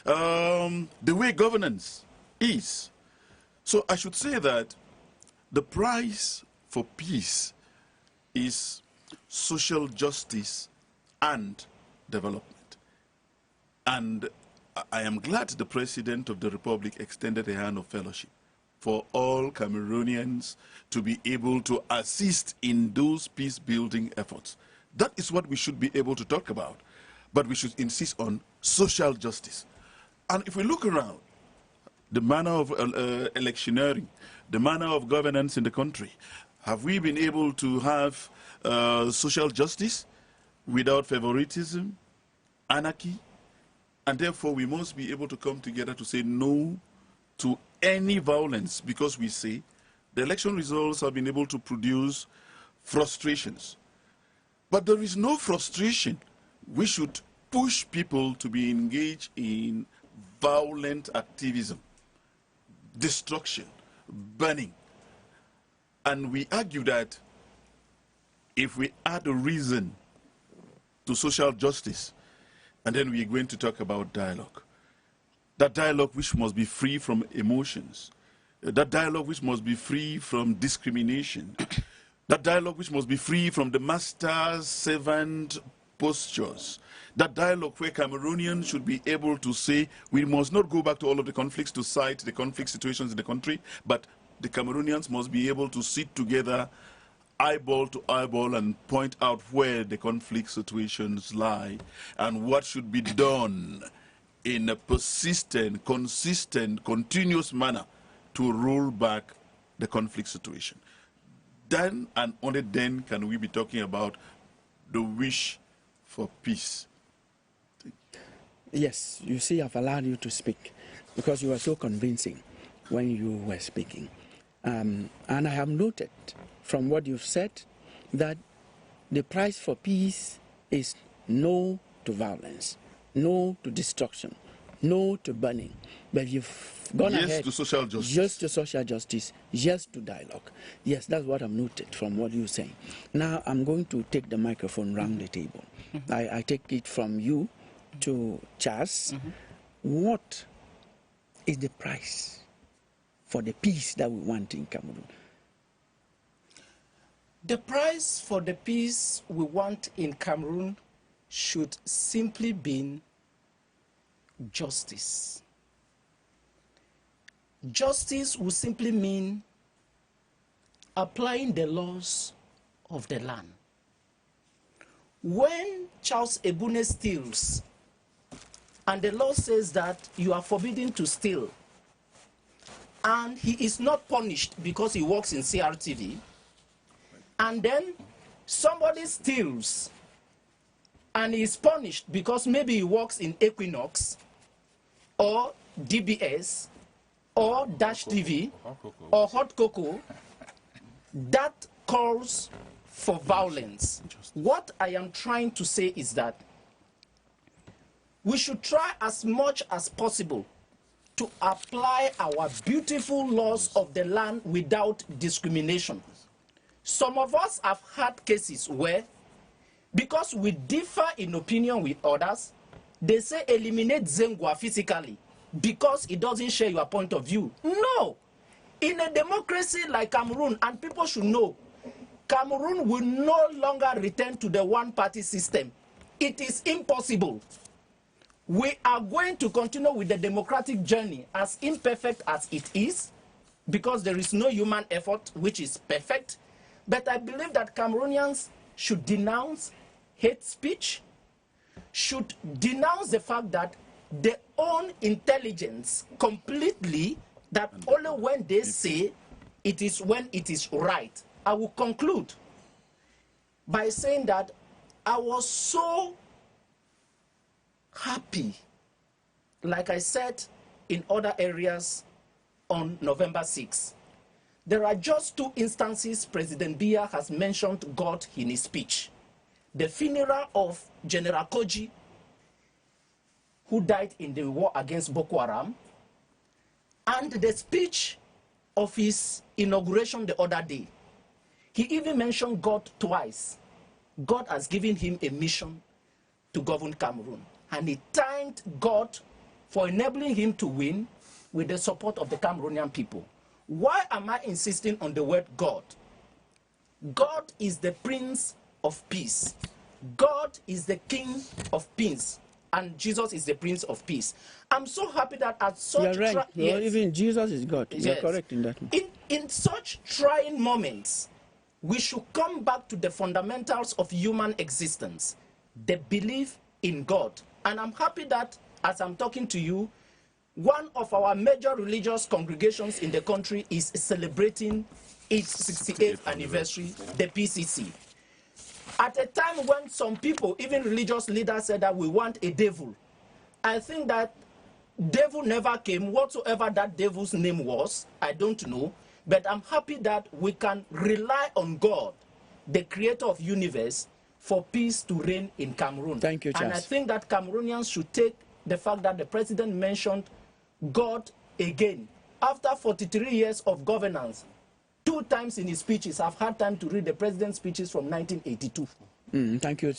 The way governance is, So I should say that the price for peace is social justice and development. And I am glad the President of the Republic extended a hand of fellowship for all Cameroonians to be able to assist in those peace-building efforts. That is what we should be able to talk about. But we should insist on social justice. And if we look around, the manner of electioneering, the manner of governance in the country, have we been able to have social justice without favoritism, anarchy? And therefore, we must be able to come together to say no to any violence, because we say the election results have been able to produce frustrations. But there is no frustration. We should push people to be engaged in violent activism, destruction, burning. And we argue that if we add a reason to social justice, and then we're going to talk about dialogue, that dialogue which must be free from emotions, that dialogue which must be free from discrimination, that dialogue which must be free from the master-servant postures, that dialogue where Cameroonians should be able to say, we must not go back to all of the conflicts to cite the conflict situations in the country, but the Cameroonians must be able to sit together eyeball to eyeball and point out where the conflict situations lie and what should be done in a persistent, consistent, continuous manner to roll back the conflict situation. Then and only then can we be talking about the wish for peace. Yes, you see, I've allowed you to speak because you were so convincing when you were speaking. And I have noted from what you've said that the price for peace is no to violence, no to destruction, no to burning. But you've gone ahead. Yes to social justice. Yes to social justice, yes to dialogue. Yes, that's what I've noted from what you're saying. Now I'm going to take the microphone round the table. I take it from you to Charles. What is the price for the peace that we want in Cameroon? The price for the peace we want in Cameroon should simply be justice. Justice will simply mean applying the laws of the land. When Charles Ebune steals, and the law says that you are forbidden to steal, and he is not punished because he works in CRTV, and then somebody steals and he is punished because maybe he works in Equinox or DBS or Dash TV or Hot Cocoa, that calls for violence. What I am trying to say is that we should try as much as possible to apply our beautiful laws of the land without discrimination. Some of us have had cases where, because we differ in opinion with others, they say eliminate Zengwa physically because it doesn't share your point of view. No. In a democracy like Cameroon, and people should know, Cameroon will no longer return to the one-party system. It is impossible. We are going to continue with the democratic journey as imperfect as it is, because there is no human effort which is perfect. But I believe that Cameroonians should denounce hate speech, should denounce the fact that they own intelligence completely, that only when they say it is when it is right. I will conclude by saying that I was so happy, like I said in other areas on November 6th. There are just two instances President Biya has mentioned God in his speech. The funeral of General Koji, who died in the war against Boko Haram, and the speech of his inauguration the other day. He even mentioned God twice. God has given him a mission to govern Cameroon. And he thanked God for enabling him to win with the support of the Cameroonian people. Why am I insisting on the word God? God is the Prince of Peace. God is the King of Peace. And Jesus is the Prince of Peace. I'm so happy that at such... You're right. Well, yes. even Jesus is God. You're Yes. correct in that. In such trying moments, we should come back to the fundamentals of human existence, the belief in God. And I'm happy that, as I'm talking to you, one of our major religious congregations in the country is celebrating its 68th anniversary, the PCC. At a time when some people, even religious leaders, said that we want a devil, I think that devil never came. Whatsoever that devil's name was, I don't know. But I'm happy that we can rely on God, the creator of universe, for peace to reign in Cameroon. Thank you, Charles. And I think that Cameroonians should take the fact that the president mentioned God again. After 43 years of governance, 2 times in his speeches, I've had time to read the president's speeches from 1982. Thank you,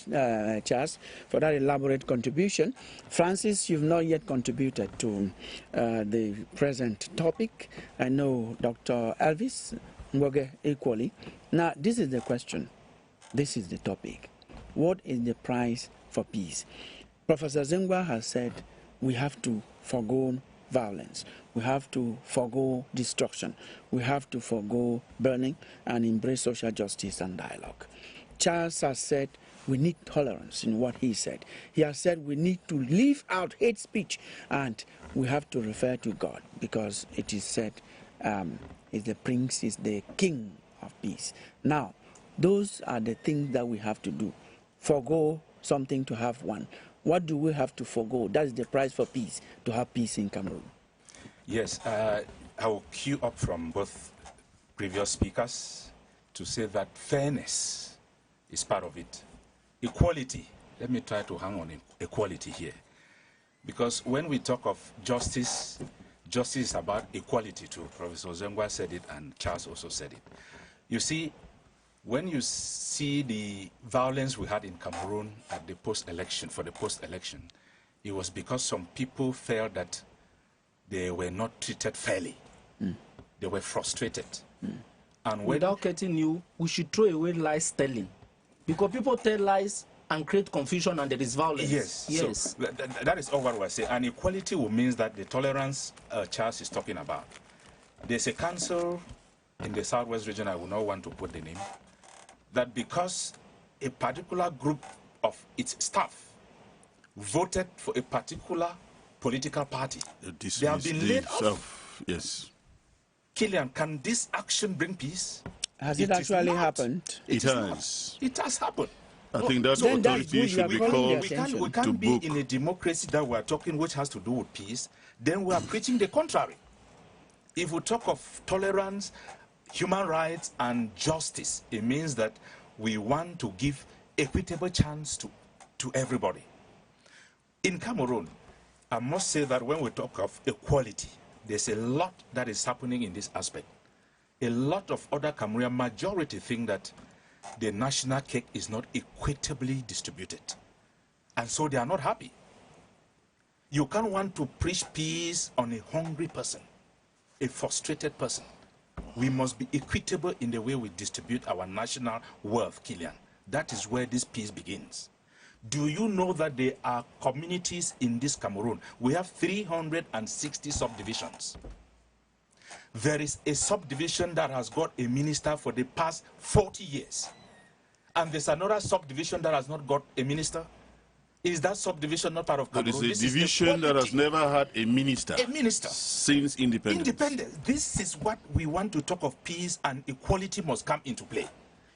Charles, for that elaborate contribution. Francis, you've not yet contributed to the present topic. I know Dr. Elvis Ngoge equally. Now, this is the question. This is the topic. What is the price for peace? Professor Zengwa has said we have to forgo violence. We have to forgo destruction. We have to forgo burning and embrace social justice and dialogue. Charles has said we need tolerance in what he said. He has said we need to leave out hate speech and we have to refer to God because it is said is the Prince, is the King of peace. Now, those are the things that we have to do. Forgo something to have one. What do we have to forgo? That is the price for peace, to have peace in Cameroon. Yes, I will cue up from both previous speakers to say that fairness is part of it. Equality, let me try to hang on equality here. Because when we talk of justice, justice is about equality too. Professor Zengwa said it and Charles also said it. You see, when you see the violence we had in Cameroon at the post-election, for the post-election, it was because some people felt that they were not treated fairly. They were frustrated. And without getting you, we should throw away lies telling. Because people tell lies and create confusion and there is violence. Yes. Yes. So that is all what we're saying. And equality will mean that the tolerance Charles is talking about. There's a council in the Southwest region, I will not want to put the name, that because a particular group of its staff voted for a particular political party, they have been laid off. Yes. Killian, can this action bring peace? Has it actually happened? It has. It has happened. I think that then that authority is good. should be You are calling called their We can't be in a democracy that we're talking which has to do with peace, then we are preaching the contrary. If we talk of tolerance, human rights, and justice, it means that we want to give equitable chance to everybody. In Cameroon, I must say that when we talk of equality, there's a lot that is happening in this aspect. A lot of other Cameroonian majority think that the national cake is not equitably distributed. And so they are not happy. You can't want to preach peace on a hungry person, a frustrated person. We must be equitable in the way we distribute our national wealth, Killian. That is where this peace begins. Do you know that there are communities in this Cameroon? We have 360 subdivisions. There is a subdivision that has got a minister for the past 40 years. And there's another subdivision that has not got a minister. Is that subdivision not part of Cameroon? There is a division that has never had a minister. A minister. Since independence. This is what we want to talk of. Peace and equality must come into play. You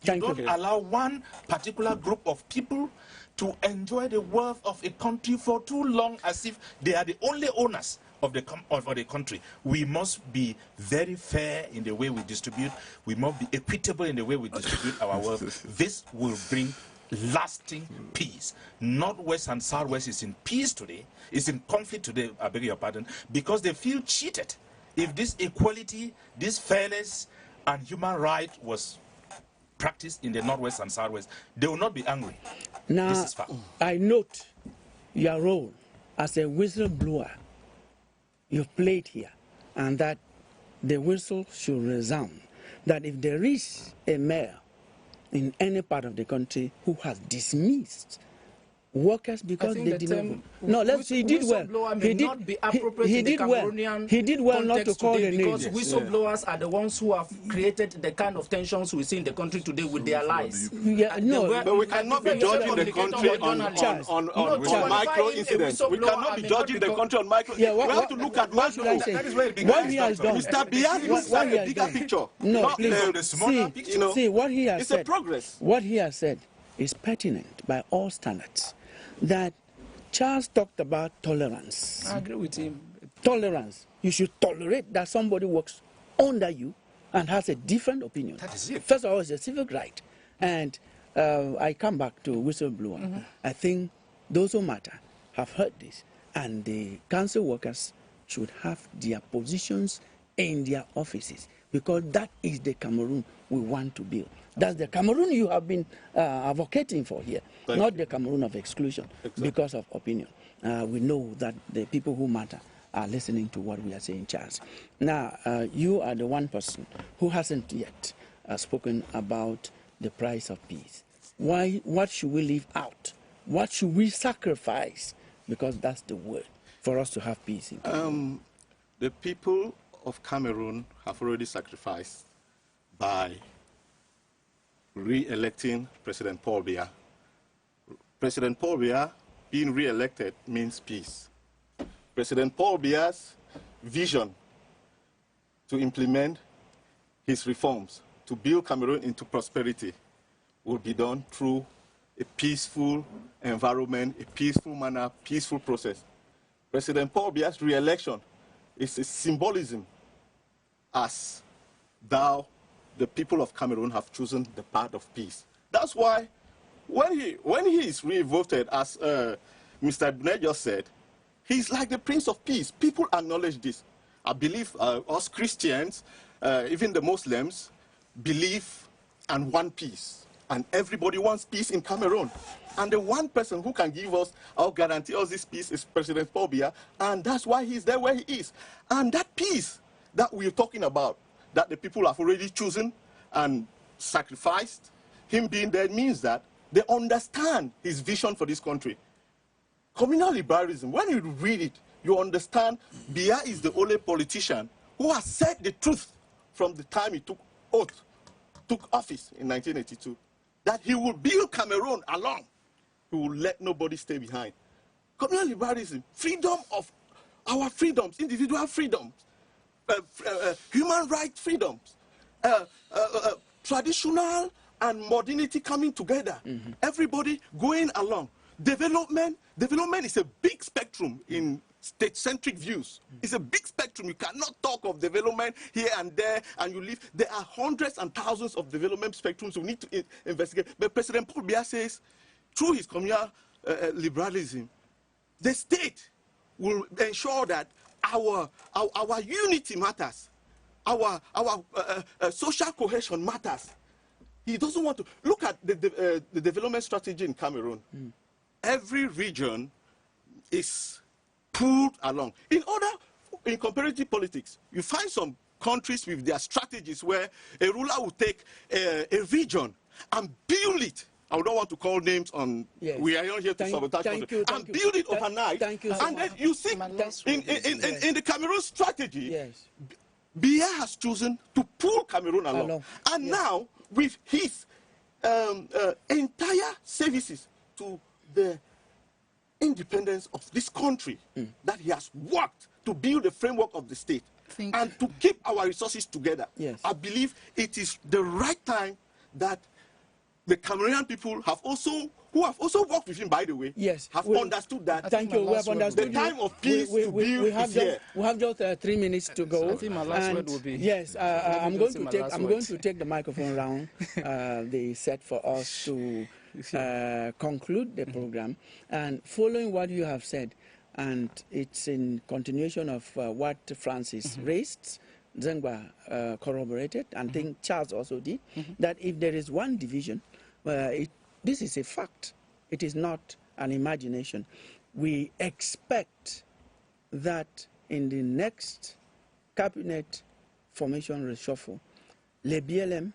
Thank don't you. allow one particular group of people to enjoy the wealth of a country for too long as if they are the only owners of the country. We must be very fair in the way we distribute. We must be equitable in the way we distribute our wealth. This will bring lasting peace. Northwest and Southwest is in peace today, is in conflict today, I beg your pardon, because they feel cheated. If this equality, this fairness and human right was practiced in the Northwest and Southwest, they will not be angry. Now, this is fact. I note your role as a whistleblower you've played here, and that the whistle should resound that if there is a mayor in any part of the country who has dismissed workers because they did not vote. No, let's see. He did well. He did. He did well. He did well not to call the names. Because whistleblowers are the ones who have created the kind of tensions we see in the country today with their lies. Yeah, no, but we cannot be judging the country on micro incidents. We cannot be judging the country on micro. Yeah, we have to look at what should I say? That is where it begins. What he has done. Mr. Biya looks at a bigger picture. No, not please. the smaller picture. You know, See what he has it's said. a progress. What he has said is pertinent by all standards. That Charles talked about tolerance. I agree with him. Tolerance. You should tolerate that somebody works under you and has a different opinion. That is it. First of all, it's a civic right. And I come back to whistleblower. I think those who matter have heard this. And the council workers should have their positions in their offices, because that is the Cameroon we want to build. That's the Cameroon you have been advocating for here, not the Cameroon of exclusion because of opinion. We know that the people who matter are listening to what we are saying, Charles. Now, you are the one person who hasn't yet spoken about the price of peace. Why? What should we leave out? What should we sacrifice? Because that's the word for us to have peace in Cameroon. The people of Cameroon have already sacrificed by re-electing President Paul Biya. President Paul Biya being re-elected means peace. President Paul Biya's vision to implement his reforms to build Cameroon into prosperity will be done through a peaceful environment, a peaceful manner, peaceful process. President Paul Biya's re-election is a symbolism as thou, the people of Cameroon, have chosen the path of peace. That's why when he is re-voted, as Mr. Dunet just said, he's like the Prince of Peace. People acknowledge this. I believe us Christians, even the Muslims, believe and want peace. And everybody wants peace in Cameroon. And the one person who can give us or guarantee us this peace is President Paul Biya, and that's why he's there where he is. And that peace that we're talking about, that the people have already chosen and sacrificed, him being there means that they understand his vision for this country. Communal liberalism, when you read it, you understand Biya is the only politician who has said the truth from the time he took office in 1982, that he will build Cameroon along. He will let nobody stay behind. Communal liberalism, freedom of our freedoms, individual freedoms, human rights freedoms, traditional and modernity coming together, everybody going along. Development is a big spectrum in state-centric views. It's a big spectrum. You cannot talk of development here and there, and you leave. There are hundreds and thousands of development spectrums we need to investigate. But President Paul Biya says, through his communal liberalism, the state will ensure that our unity matters, our social cohesion matters. He doesn't want to look at the development strategy in Cameroon. Every region is pulled along. In comparative politics, you find some countries with their strategies where a ruler will take a region and build it. I don't want to call names on. Yes. We are not here to sabotage. And build it overnight. Thank you. And then you see, in the Cameroon strategy, yes, Biya has chosen to pull Cameroon along. And now, with his entire services to the independence of this country, that he has worked to build the framework of the state and to keep our resources together. Yes. I believe it is the right time that the Cameroonian people who have also worked with him, by the way, have understood that. Thank you. We have understood the time of peace to build is here. We have just 3 minutes to go. I think my last word will be. Yes, I'm going to take the microphone round. They set for us to conclude the program, and following what you have said, and it's in continuation of what Francis raised. Zengwa corroborated, and I think Charles also did, that if there is one division, this is a fact. It is not an imagination. We expect that in the next cabinet formation reshuffle. Le BLM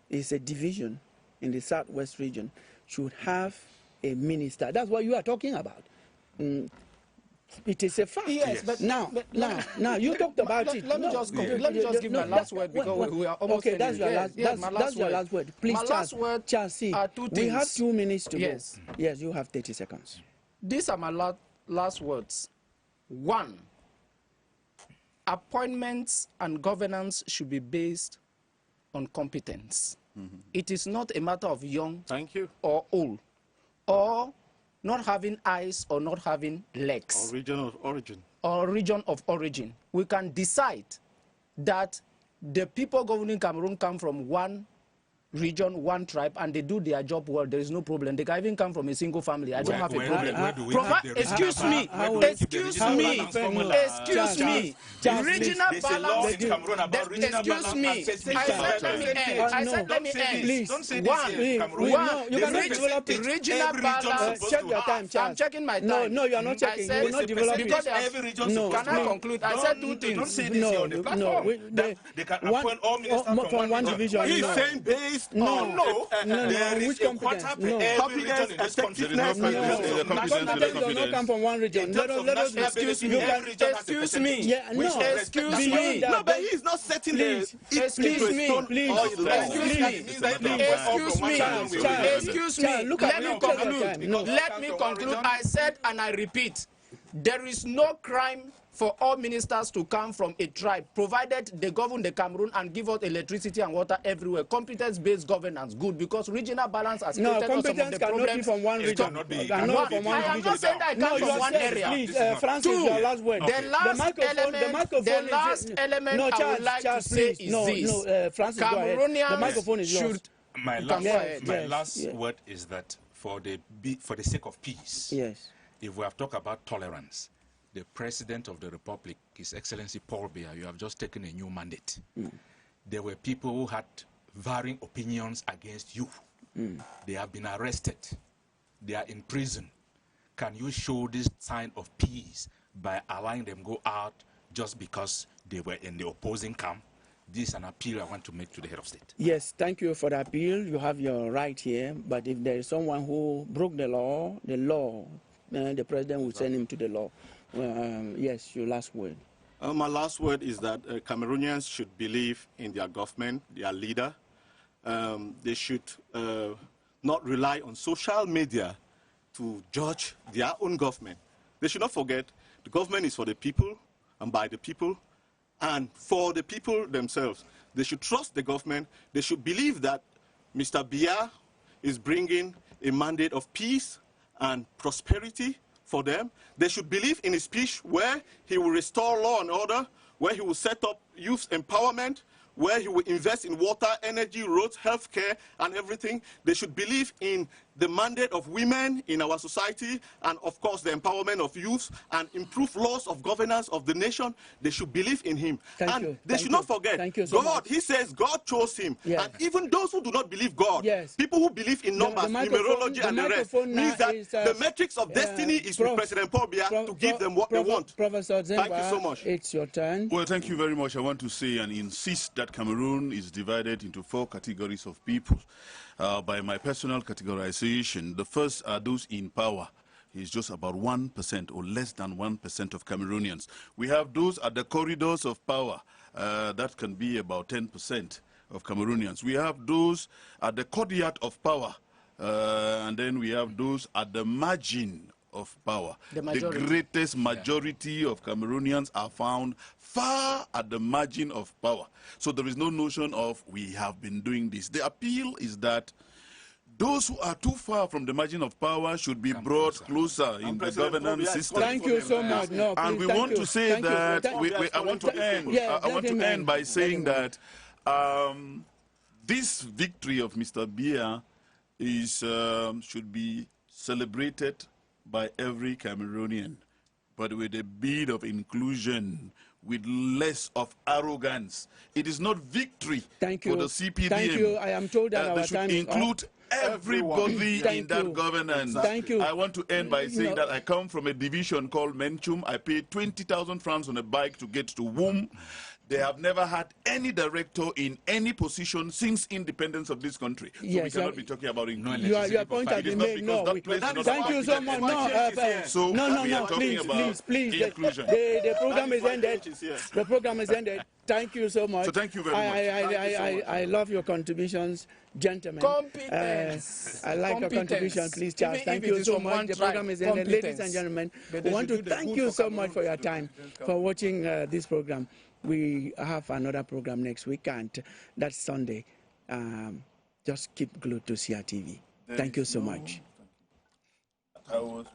is a division in the Southwest region, should have a minister. That's what you are talking about. It is a fact. Yes, but now you talked about it. Let me just give my last word because we are almost okay. That's your last. Yes, That's your last word. Please, my last word Charles, see, are two we have things. 2 minutes to Yes. go. Yes, you have 30 seconds. These are my last words. 1, appointments and governance should be based on competence. It is not a matter of young Thank you. or old, or not having eyes or not having legs, Or region of origin. or region of origin. We can decide that the people governing Cameroon come from one region, one tribe, and they do their job well. There is no problem. They can even come from a single family. I don't have a problem. Where do we keep the Excuse me. Regional There's a law balance. in Cameroon about regional Excuse balance. me. And say I said let me end. I said let me end. Please. Don't say One. this Cameroon. One. You cannot develop it. Regional Every region balance. supposed Check to your have. time, Charles. I'm checking my No, time. no, you are not checking. said You will not develop because it. Every region No, supposed Can I to conclude? I have. said two things. Don't say this No, here on the no, platform. they Can one- appoint all ministers from one division. He's No. saying based No. on no. No, There is which a competence? quarter No. per every region in this country. There is no Competence does not come from one region. In Let terms us, of let us, national Excuse benefit, me. every region has a Excuse percentage. me. yeah, We no, should respect Excuse that. me. beyond that, No, but he's not setting Please. the Excuse me. Please. Excuse me. Excuse me. Look Let at me me. Take your time. conclude. No. Let me conclude. I said and I repeat, there is no crime for all ministers to come from a tribe, provided they govern the Cameroon and give us electricity and water everywhere. Competence-based governance, good, because regional balance has No, created some of competence the cannot be problems. from one region. cannot be- Cannot from one I am division. not saying that I No, come you from are one saying, area. please, This is not- Francis, Two. your last word. The last is element I would Charles, like Charles, to say please. is No, this. no, Francis, go ahead. The Cameroonians microphone is yours. should My You last, can go ahead. Yes, last yes. word is that for the sake of peace, Yes. if we have talked about tolerance, the President of the Republic, His Excellency Paul Biya, you have just taken a new mandate. There were people who had varying opinions against you. They have been arrested. They are in prison. Can you show this sign of peace by allowing them go out just because they were in the opposing camp? This is an appeal I want to make to the head of state. Yes, thank you for the appeal. You have your right here. But if there is someone who broke the law, the president will send him to the law. Yes, your last word. My last word is that Cameroonians should believe in their government, their leader. They should not rely on social media to judge their own government. They should not forget the government is for the people and by the people and for the people themselves. They should trust the government. They should believe that Mr. Biya is bringing a mandate of peace and prosperity for them. They should believe in his speech where he will restore law and order, where he will set up youth empowerment, where he will invest in water, energy, roads, healthcare, and everything. They should believe in the mandate of women in our society and, of course, the empowerment of youth and improve laws of governance of the nation. They should believe in him. Thank you. They should not forget, God, he says God chose him. Yeah. And even those who do not believe God, Yes. people who believe in numbers, numerology, and the rest, means that the metrics of destiny is with President Paul Biya to give them what they want. Professor Zengwa, Thank you so much. It's your turn. Well, thank you very much. I want to say and insist that Cameroon is divided into 4 categories of people. By my personal categorization, the first are those in power. It's just about 1% or less than 1% of Cameroonians. We have those at the corridors of power. That can be about 10% of Cameroonians. We have those at the courtyard of power. And then we have those at the margin of power. The majority. Greatest majority of Cameroonians are found far at the margin of power. So there is no notion of we have been doing this. The appeal is that those who are too far from the margin of power should be brought closer in the governance system. Thank you so much. No, And please, we want to say that I want to end by saying that this victory of Mr. Biya is should be celebrated by every Cameroonian, but with a bit of inclusion, with less of arrogance. It is not victory for the CPDM. Thank you. I am told that they our should time is include everybody in that you. governance. Thank you. I want to end by saying that I come from a division called Menchum. I paid 20,000 francs on a bike to get to Womb. They have never had any director in any position since independence of this country. So Yes, we cannot be talking about inclusion. Your point has been made. No, thank you so much. So No, we are talking please. inclusion. The program is ended. The program is ended. Thank you so much. So thank you very much. I love your contributions, gentlemen. Competence. I like your contribution, please, Charles. Thank you so much. The program is ended. Ladies and gentlemen, we want to thank you so much for your time, for watching this program. We have another program next week, and that's Sunday. Just keep glued to CRTV. Thank you so much. I was